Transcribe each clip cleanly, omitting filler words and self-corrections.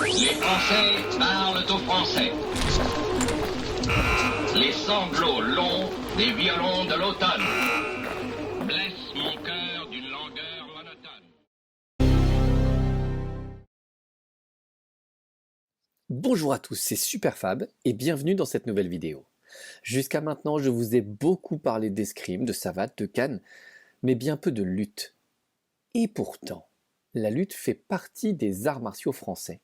Les Français parlent aux Français. Les sanglots longs des violons de l'automne blessent mon cœur d'une langueur monotone. Bonjour à tous, c'est Superfab et bienvenue dans cette nouvelle vidéo. Jusqu'à maintenant, je vous ai beaucoup parlé d'escrime, de savate, de canne, mais bien peu de lutte. Et pourtant, la lutte fait partie des arts martiaux français.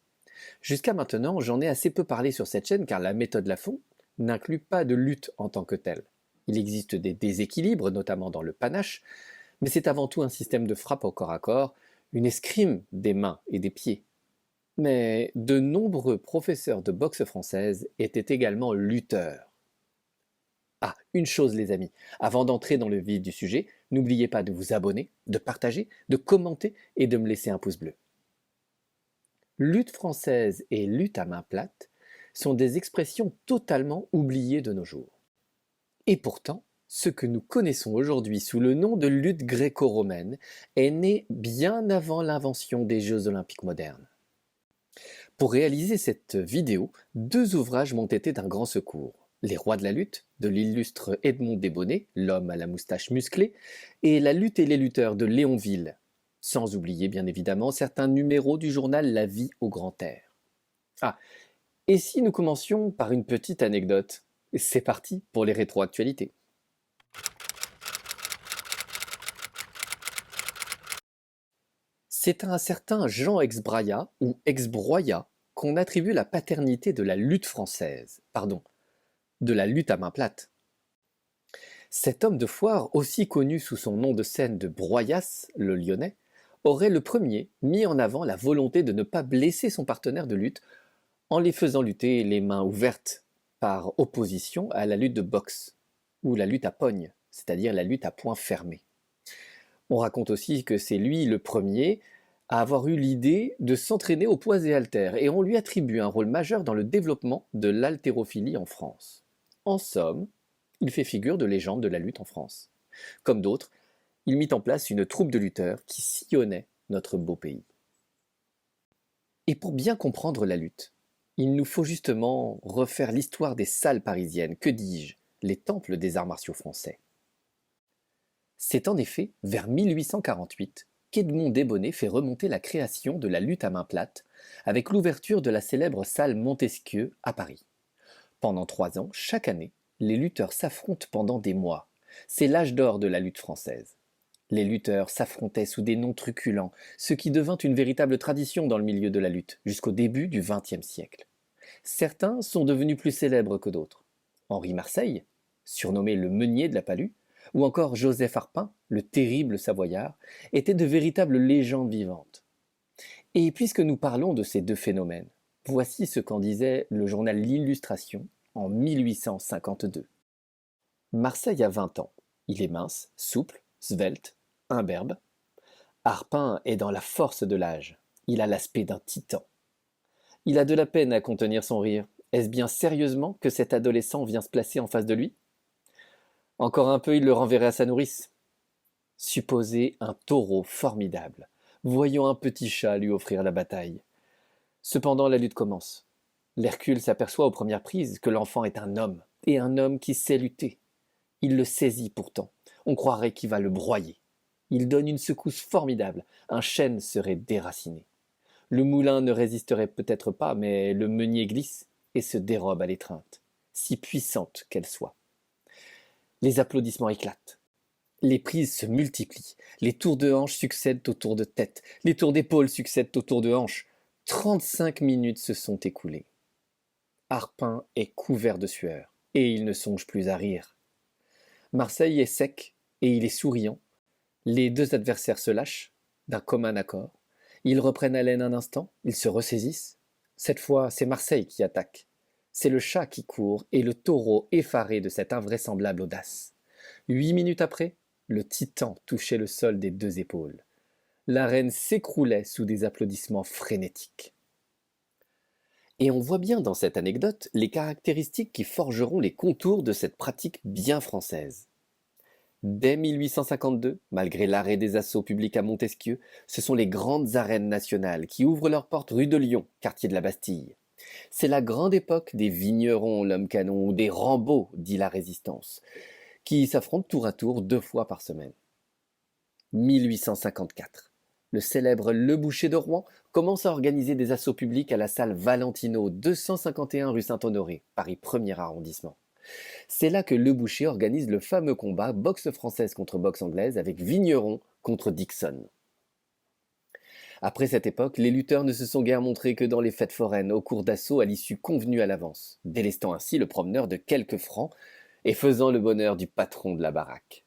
Jusqu'à maintenant, j'en ai assez peu parlé sur cette chaîne car la méthode Lafont n'inclut pas de lutte en tant que telle. Il existe des déséquilibres, notamment dans le panache, mais c'est avant tout un système de frappe au corps à corps, une escrime des mains et des pieds. Mais de nombreux professeurs de boxe française étaient également lutteurs. Ah, une chose les amis, avant d'entrer dans le vif du sujet, n'oubliez pas de vous abonner, de partager, de commenter et de me laisser un pouce bleu. Lutte française et lutte à main plate sont des expressions totalement oubliées de nos jours. Et pourtant, ce que nous connaissons aujourd'hui sous le nom de lutte gréco-romaine est né bien avant l'invention des Jeux olympiques modernes. Pour réaliser cette vidéo, deux ouvrages m'ont été d'un grand secours. Les rois de la lutte, de l'illustre Edmond Desbonnets, l'homme à la moustache musclée, et La lutte et les lutteurs de Léonville, sans oublier bien évidemment certains numéros du journal La vie au grand air. Ah, et si nous commencions par une petite anecdote? C'est parti pour les rétroactualités. C'est à un certain Jean Exbraya ou Exbroya qu'on attribue la paternité de la lutte française, de la lutte à main plate. Cet homme de foire, aussi connu sous son nom de scène de Broyas, le Lyonnais, aurait le premier mis en avant la volonté de ne pas blesser son partenaire de lutte en les faisant lutter les mains ouvertes, par opposition à la lutte de boxe, ou la lutte à pogne, c'est-à-dire la lutte à poing fermé. On raconte aussi que c'est lui le premier à avoir eu l'idée de s'entraîner aux poids et haltères, et on lui attribue un rôle majeur dans le développement de l'haltérophilie en France. En somme, il fait figure de légende de la lutte en France. Comme d'autres, il mit en place une troupe de lutteurs qui sillonnait notre beau pays. Et pour bien comprendre la lutte, il nous faut justement refaire l'histoire des salles parisiennes, que dis-je, les temples des arts martiaux français. C'est en effet vers 1848 qu'Edmond Desbonnets fait remonter la création de la lutte à main plate avec l'ouverture de la célèbre salle Montesquieu à Paris. Pendant 3 ans, chaque année, les lutteurs s'affrontent pendant des mois. C'est l'âge d'or de la lutte française. Les lutteurs s'affrontaient sous des noms truculents, ce qui devint une véritable tradition dans le milieu de la lutte, jusqu'au début du XXe siècle. Certains sont devenus plus célèbres que d'autres. Henri Marseille, surnommé le meunier de la Palue, ou encore Joseph Arpin, le terrible Savoyard, étaient de véritables légendes vivantes. Et puisque nous parlons de ces deux phénomènes, voici ce qu'en disait le journal L'Illustration en 1852. Marseille a 20 ans. Il est mince, souple, svelte, imberbe. Arpin est dans la force de l'âge. Il a l'aspect d'un titan. Il a de la peine à contenir son rire. Est-ce bien sérieusement que cet adolescent vient se placer en face de lui? Encore un peu, il le renverrait à sa nourrice. Supposez un taureau formidable, voyons un petit chat lui offrir la bataille. Cependant, la lutte commence. L'Hercule s'aperçoit aux premières prises que l'enfant est un homme, et un homme qui sait lutter. Il le saisit pourtant. On croirait qu'il va le broyer. Il donne une secousse formidable. Un chêne serait déraciné. Le moulin ne résisterait peut-être pas, mais le meunier glisse et se dérobe à l'étreinte, si puissante qu'elle soit. Les applaudissements éclatent. Les prises se multiplient. Les tours de hanche succèdent aux tours de tête. Les tours d'épaule succèdent aux tours de hanche. 35 minutes se sont écoulées. Arpin est couvert de sueur, et il ne songe plus à rire. Marseille est sec, et il est souriant. Les deux adversaires se lâchent, d'un commun accord. Ils reprennent haleine un instant, ils se ressaisissent. Cette fois, c'est Marseille qui attaque. C'est le chat qui court, et le taureau effaré de cette invraisemblable audace. 8 minutes après, le titan touchait le sol des deux épaules. L'arène s'écroulait sous des applaudissements frénétiques. Et on voit bien dans cette anecdote les caractéristiques qui forgeront les contours de cette pratique bien française. Dès 1852, malgré l'arrêt des assauts publics à Montesquieu, ce sont les grandes arènes nationales qui ouvrent leurs portes rue de Lyon, quartier de la Bastille. C'est la grande époque des vignerons, l'homme canon, ou des Rambaud, dit la Résistance, qui s'affrontent tour à tour 2 fois par semaine. 1854. Le célèbre Le Boucher de Rouen commence à organiser des assauts publics à la salle Valentino, 251 rue Saint-Honoré, Paris 1er arrondissement. C'est là que Le Boucher organise le fameux combat boxe française contre boxe anglaise avec Vigneron contre Dixon. Après cette époque, les lutteurs ne se sont guère montrés que dans les fêtes foraines au cours d'assauts à l'issue convenue à l'avance, délestant ainsi le promeneur de quelques francs et faisant le bonheur du patron de la baraque.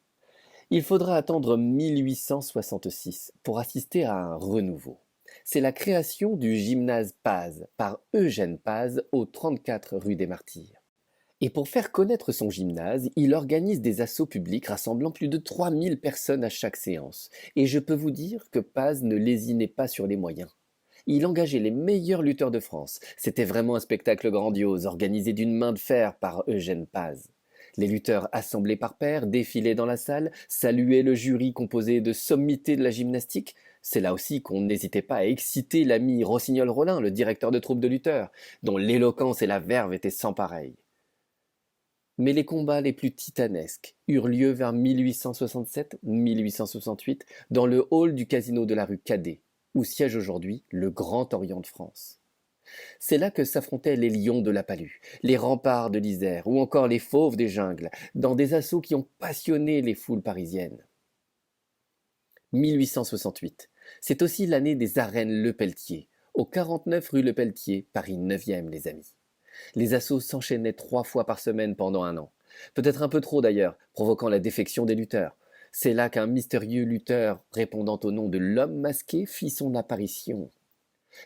Il faudra attendre 1866 pour assister à un renouveau. C'est la création du gymnase Paz par Eugène Paz au 34 rue des Martyrs. Et pour faire connaître son gymnase, il organise des assauts publics rassemblant plus de 3000 personnes à chaque séance. Et je peux vous dire que Paz ne lésinait pas sur les moyens. Il engageait les meilleurs lutteurs de France. C'était vraiment un spectacle grandiose, organisé d'une main de fer par Eugène Paz. Les lutteurs assemblés par paires défilaient dans la salle, saluaient le jury composé de sommités de la gymnastique. C'est là aussi qu'on n'hésitait pas à exciter l'ami Rossignol-Rollin, le directeur de troupe de lutteurs, dont l'éloquence et la verve étaient sans pareil. Mais les combats les plus titanesques eurent lieu vers 1867-1868 dans le hall du casino de la rue Cadet, où siège aujourd'hui le Grand Orient de France. C'est là que s'affrontaient les lions de la Palue, les remparts de l'Isère ou encore les fauves des jungles, dans des assauts qui ont passionné les foules parisiennes. 1868, c'est aussi l'année des arènes Lepelletier, au 49 rue Lepelletier, Paris 9e les amis. Les assauts s'enchaînaient 3 fois par semaine pendant un an. Peut-être un peu trop d'ailleurs, provoquant la défection des lutteurs. C'est là qu'un mystérieux lutteur répondant au nom de l'homme masqué fit son apparition.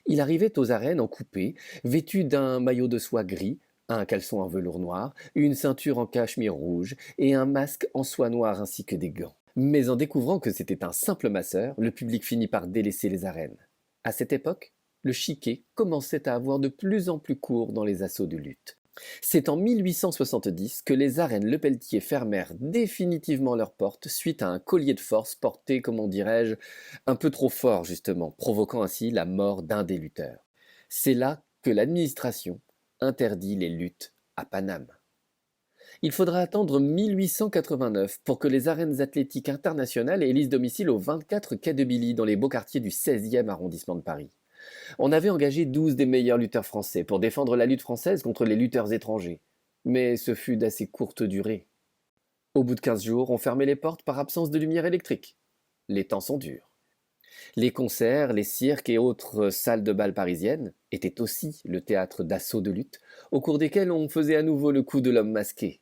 Il arrivait aux arènes en coupé, vêtu d'un maillot de soie gris, un caleçon en velours noir, une ceinture en cachemire rouge et un masque en soie noire ainsi que des gants. Mais en découvrant que c'était un simple masseur, le public finit par délaisser les arènes. À cette époque, le chiquet commençait à avoir de plus en plus cours dans les assauts de lutte. C'est en 1870 que les arènes Lepelletier fermèrent définitivement leurs portes suite à un collier de force porté, comment dirais-je, un peu trop fort justement, provoquant ainsi la mort d'un des lutteurs. C'est là que l'administration interdit les luttes à Paname. Il faudra attendre 1889 pour que les arènes athlétiques internationales élisent domicile au 24 quai de Billy dans les beaux quartiers du 16e arrondissement de Paris. On avait engagé 12 des meilleurs lutteurs français pour défendre la lutte française contre les lutteurs étrangers. Mais ce fut d'assez courte durée. Au bout de 15 jours, on fermait les portes par absence de lumière électrique. Les temps sont durs. Les concerts, les cirques et autres salles de bal parisiennes étaient aussi le théâtre d'assauts de lutte, au cours desquels on faisait à nouveau le coup de l'homme masqué.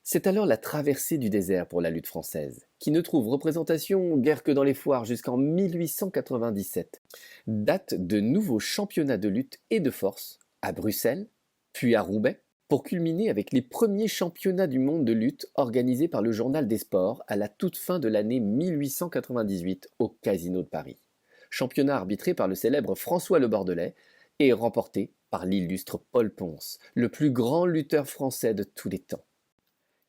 C'est alors la traversée du désert pour la lutte française, qui ne trouve représentation guère que dans les foires jusqu'en 1897. Date de nouveaux championnats de lutte et de force à Bruxelles, puis à Roubaix, pour culminer avec les premiers championnats du monde de lutte organisés par le Journal des Sports à la toute fin de l'année 1898 au Casino de Paris. Championnat arbitré par le célèbre François Le Bordelais et remporté par l'illustre Paul Ponce, le plus grand lutteur français de tous les temps.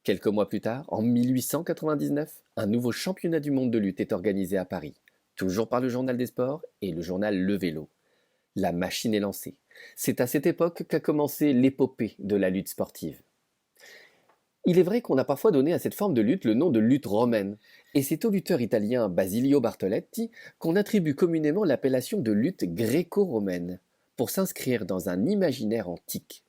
Quelques mois plus tard, en 1899, un nouveau championnat du monde de lutte est organisé à Paris, toujours par le Journal des Sports et le journal Le Vélo. La machine est lancée. C'est à cette époque qu'a commencé l'épopée de la lutte sportive. Il est vrai qu'on a parfois donné à cette forme de lutte le nom de lutte romaine, et c'est au lutteur italien Basilio Bartoletti qu'on attribue communément l'appellation de lutte gréco-romaine, pour s'inscrire dans un imaginaire antique.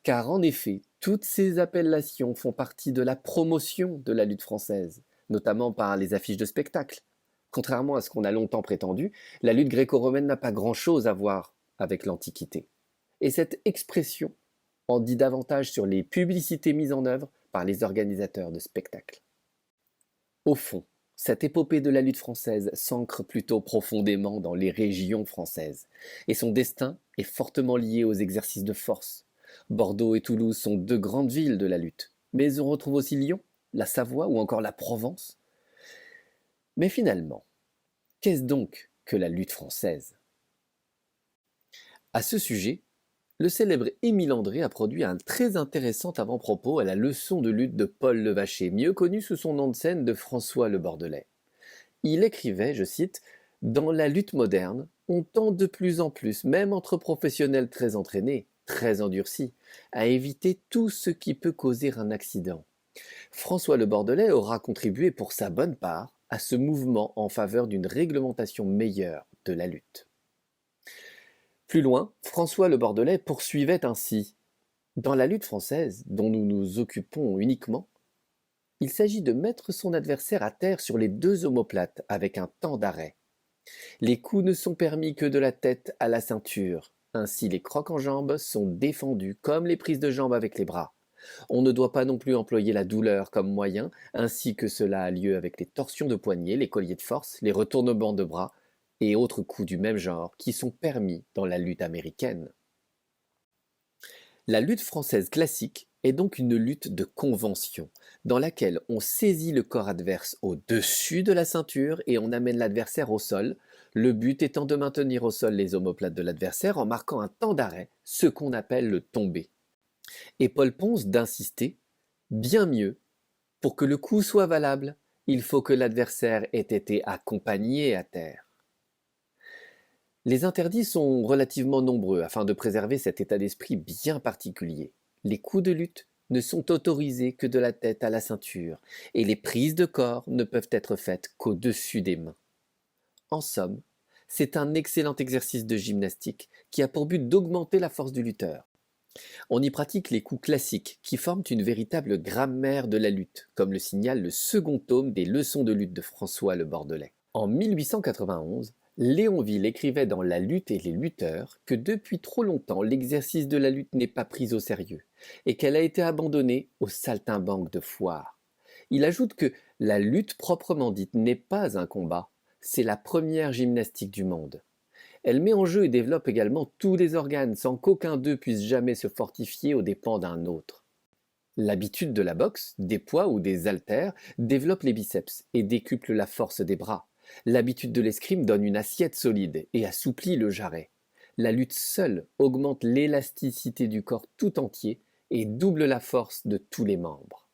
Car en effet, toutes ces appellations font partie de la promotion de la lutte française, notamment par les affiches de spectacles. Contrairement à ce qu'on a longtemps prétendu, la lutte gréco-romaine n'a pas grand-chose à voir avec l'Antiquité. Et cette expression en dit davantage sur les publicités mises en œuvre par les organisateurs de spectacles. Au fond, cette épopée de la lutte française s'ancre plutôt profondément dans les régions françaises, et son destin est fortement lié aux exercices de force. Bordeaux et Toulouse sont 2 grandes villes de la lutte, mais on retrouve aussi Lyon, la Savoie ou encore la Provence. Mais finalement, qu'est-ce donc que la lutte française ? À ce sujet, Le célèbre Émile André a produit un très intéressant avant-propos à la leçon de lutte de Paul Levaché, mieux connu sous son nom de scène de François Le Bordelais. Il écrivait, je cite, dans la lutte moderne, on tend de plus en plus, même entre professionnels très entraînés, très endurcis, à éviter tout ce qui peut causer un accident. François Le Bordelais aura contribué pour sa bonne part à ce mouvement en faveur d'une réglementation meilleure de la lutte. Plus loin, François Le Bordelais poursuivait ainsi. Dans la lutte française, dont nous nous occupons uniquement, il s'agit de mettre son adversaire à terre sur les deux omoplates avec un temps d'arrêt. Les coups ne sont permis que de la tête à la ceinture. Ainsi, les crocs en jambes sont défendus comme les prises de jambes avec les bras. On ne doit pas non plus employer la douleur comme moyen, ainsi que cela a lieu avec les torsions de poignets, les colliers de force, les retournements de bras et autres coups du même genre qui sont permis dans la lutte américaine. La lutte française classique est donc une lutte de convention, dans laquelle on saisit le corps adverse au-dessus de la ceinture et on amène l'adversaire au sol, le but étant de maintenir au sol les omoplates de l'adversaire en marquant un temps d'arrêt, ce qu'on appelle le tombé. Et Paul Ponce d'insister, bien mieux, pour que le coup soit valable, il faut que l'adversaire ait été accompagné à terre. Les interdits sont relativement nombreux afin de préserver cet état d'esprit bien particulier. Les coups de lutte ne sont autorisés que de la tête à la ceinture et les prises de corps ne peuvent être faites qu'au-dessus des mains. En somme, c'est un excellent exercice de gymnastique qui a pour but d'augmenter la force du lutteur. On y pratique les coups classiques qui forment une véritable grammaire de la lutte, comme le signale le second tome des leçons de lutte de François Le Bordelais. En 1891, Léonville écrivait dans La lutte et les lutteurs que depuis trop longtemps l'exercice de la lutte n'est pas pris au sérieux et qu'elle a été abandonnée aux saltimbanques de foire. Il ajoute que la lutte proprement dite n'est pas un combat, c'est la première gymnastique du monde. Elle met en jeu et développe également tous les organes sans qu'aucun d'eux puisse jamais se fortifier aux dépens d'un autre. L'habitude de la boxe, des poids ou des haltères développe les biceps et décuple la force des bras. L'habitude de l'escrime donne une assiette solide et assouplit le jarret. La lutte seule augmente l'élasticité du corps tout entier et double la force de tous les membres.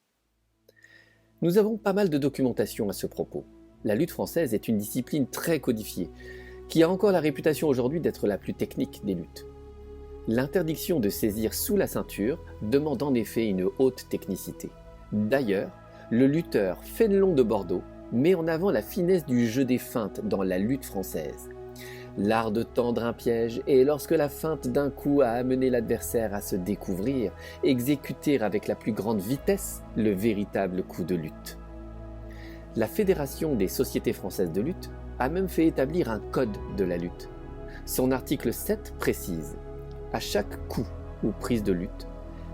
Nous avons pas mal de documentation à ce propos. La lutte française est une discipline très codifiée, qui a encore la réputation aujourd'hui d'être la plus technique des luttes. L'interdiction de saisir sous la ceinture demande en effet une haute technicité. D'ailleurs, le lutteur Fénelon de Bordeaux met en avant la finesse du jeu des feintes dans la lutte française. L'art de tendre un piège est lorsque la feinte d'un coup a amené l'adversaire à se découvrir, exécuter avec la plus grande vitesse le véritable coup de lutte. La Fédération des sociétés françaises de lutte a même fait établir un code de la lutte. Son article 7 précise « À chaque coup ou prise de lutte,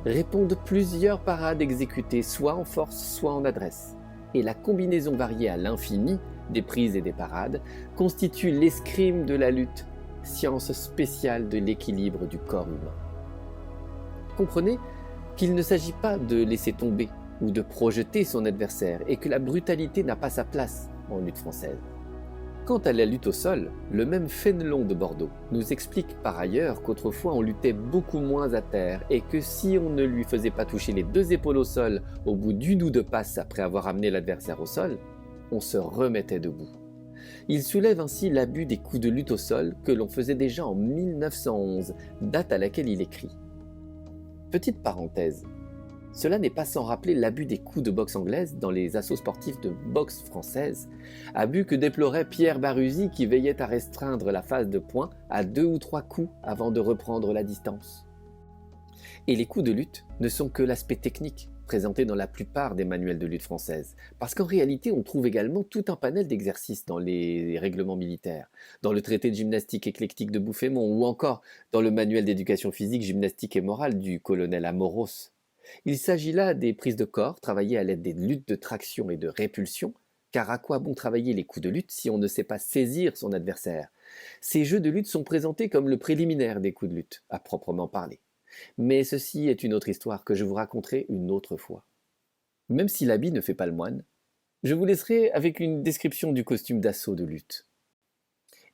répondent plusieurs parades exécutées soit en force soit en adresse, et la combinaison variée à l'infini des prises et des parades constitue l'escrime de la lutte, science spéciale de l'équilibre du corps humain. » Comprenez qu'il ne s'agit pas de laisser tomber ou de projeter son adversaire et que la brutalité n'a pas sa place en lutte française. Quant à la lutte au sol, le même Fénelon de Bordeaux nous explique par ailleurs qu'autrefois on luttait beaucoup moins à terre et que si on ne lui faisait pas toucher les deux épaules au sol au bout d'une ou deux passes après avoir amené l'adversaire au sol, on se remettait debout. Il soulève ainsi l'abus des coups de lutte au sol que l'on faisait déjà en 1911, date à laquelle il écrit. Petite parenthèse, cela n'est pas sans rappeler l'abus des coups de boxe anglaise dans les assauts sportifs de boxe française, abus que déplorait Pierre Baruzzi qui veillait à restreindre la phase de poing à 2 ou 3 coups avant de reprendre la distance. Et les coups de lutte ne sont que l'aspect technique présenté dans la plupart des manuels de lutte française, parce qu'en réalité on trouve également tout un panel d'exercices dans les règlements militaires, dans le traité de gymnastique éclectique de Bouffémont ou encore dans le manuel d'éducation physique, gymnastique et morale du colonel Amoros. Il s'agit là des prises de corps travaillées à l'aide des luttes de traction et de répulsion, car à quoi bon travailler les coups de lutte si on ne sait pas saisir son adversaire? Ces jeux de lutte sont présentés comme le préliminaire des coups de lutte, à proprement parler. Mais ceci est une autre histoire que je vous raconterai une autre fois. Même si l'habit ne fait pas le moine, je vous laisserai avec une description du costume d'assaut de lutte.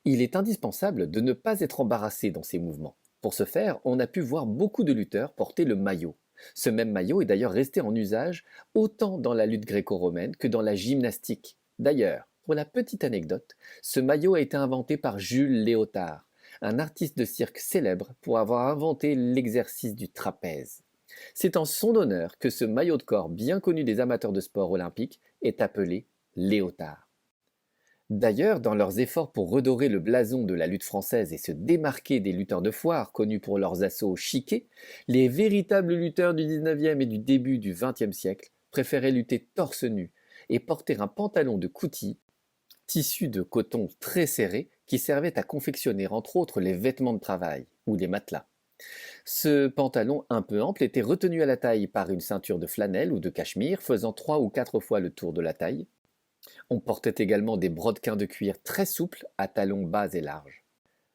Il est indispensable de ne pas être embarrassé dans ces mouvements. Pour ce faire, on a pu voir beaucoup de lutteurs porter le maillot. Ce même maillot est d'ailleurs resté en usage autant dans la lutte gréco-romaine que dans la gymnastique. D'ailleurs, pour la petite anecdote, ce maillot a été inventé par Jules Léotard, un artiste de cirque célèbre pour avoir inventé l'exercice du trapèze. C'est en son honneur que ce maillot de corps bien connu des amateurs de sport olympique est appelé Léotard. D'ailleurs, dans leurs efforts pour redorer le blason de la lutte française et se démarquer des lutteurs de foire connus pour leurs assauts chiqués, les véritables lutteurs du 19e et du début du 20e siècle préféraient lutter torse nu et porter un pantalon de coutil, tissu de coton très serré qui servait à confectionner entre autres les vêtements de travail ou les matelas. Ce pantalon un peu ample était retenu à la taille par une ceinture de flanelle ou de cachemire faisant 3 ou 4 fois le tour de la taille. On portait également des brodequins de cuir très souples à talons bas et larges.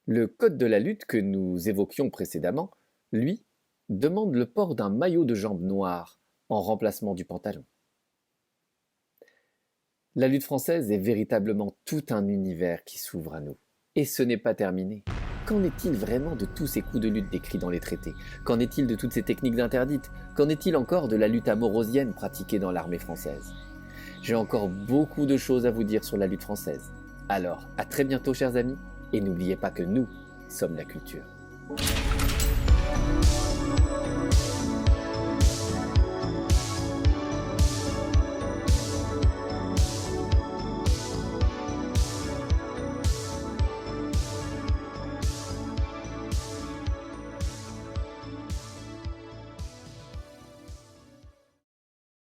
Le code de la lutte que nous évoquions précédemment, lui, demande le port d'un maillot de jambes noir en remplacement du pantalon. La lutte française est véritablement tout un univers qui s'ouvre à nous. Et ce n'est pas terminé. Qu'en est-il vraiment de tous ces coups de lutte décrits dans les traités? Qu'en est-il de toutes ces techniques interdites? Qu'en est-il encore de la lutte amorosienne pratiquée dans l'armée française? J'ai encore beaucoup de choses à vous dire sur la lutte française. Alors, à très bientôt chers amis, et n'oubliez pas que nous sommes la culture.